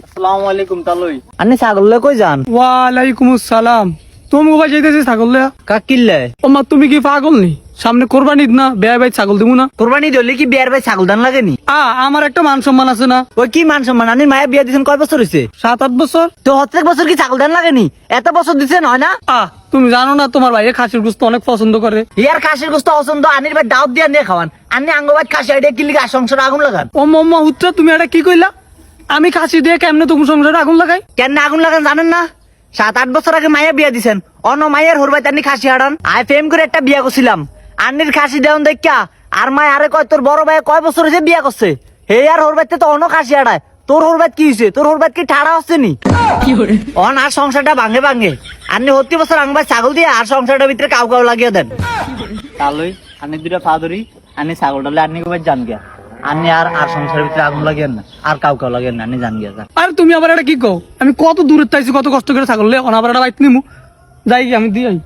আসসালামু আলাইকুম তালুই। আন্নি ছাগল লয়ে কই যান? ওয়ালাইকুম আসসালাম। তুমি কোথায় যাইতেছি ছাগল লয়া? কাক কিল্লে? ও মা, তুমি কি পাগল নি? সামনে কোরবানি ঈদ না, বেয়া ভাই ছাগল দিব না? কোরবানি দিলে কি বিয়ার ভাই ছাগল দান লাগেনি? আমার একটা মান সম্মান আছে না? ওই কি মান সম্মান? আন্নির মায়া বিয়া দিছেন কয় বছর হইছে? 7-8 বছর। তো প্রত্যেক বছর কি ছাগল দান লাগেনি? এত বছর দিছেন হয় না? তুমি জানো না তোমার ভাইয়ে খাসির গোস্ত অনেক পছন্দ করে? ইয়ার খাসির গোস্ত পছন্দ, আনির ভাই দাওয়াত দিয়ে নিয়ে খাওয়ান। আন্নি আঙ্গবাদ খাসি আইডিয়া কি লিগে সংসারে আগুন লাগান? ও মাম্মা উত্তরা, তুমি এটা কি কইলা? আমি খাসি দিয়ে কেমনে তুমি সংসারে আগুন লাগাই? কেন আগুন লাগান জানেন না? 7-8 বছর আগে মায়া বিয়া দিছেন, অন্য মায়ের হরবাই তান্নি খাসি হারান। আই প্রেম করে একটা বিয়া করছিলাম, আন্নির খাসি দেওয়ান দেখা আর মায় আরে কয় তোর বড় ভাই কয় বছর হয়েছে বিয়া করছে, হে আর হরবাইতে তো অন্য খাসি হারায়। তোর হরবাত কি হয়েছে? তোর হরবাত কি ঠাড়া হচ্ছে নি? অন আর সংসারটা ভাঙে ভাঙে আন্নি হত্তি বছর আংবাই ছাগল দিয়ে আর সংসারটার ভিতরে কাউ কাউ লাগিয়ে দেন। তালুই আন্নি দুইটা পা ধরি, আন্নি ছাগলটালে আন্নি কবে জান গিয়া। আন্নি আর আর সংসারের ভিতরে আগুন লাগিয়েন না, আর কাউ কাউ লাগিয়েন না, আন্নি জান গিয়া যান। আর তুমি আবার এটা কি কও? আমি কত দূরে তাইছি, কত কষ্ট করে ছাগল লয়ে, আবার এটা বাইত নিমু। যাই কি আমি দিয়ে আই।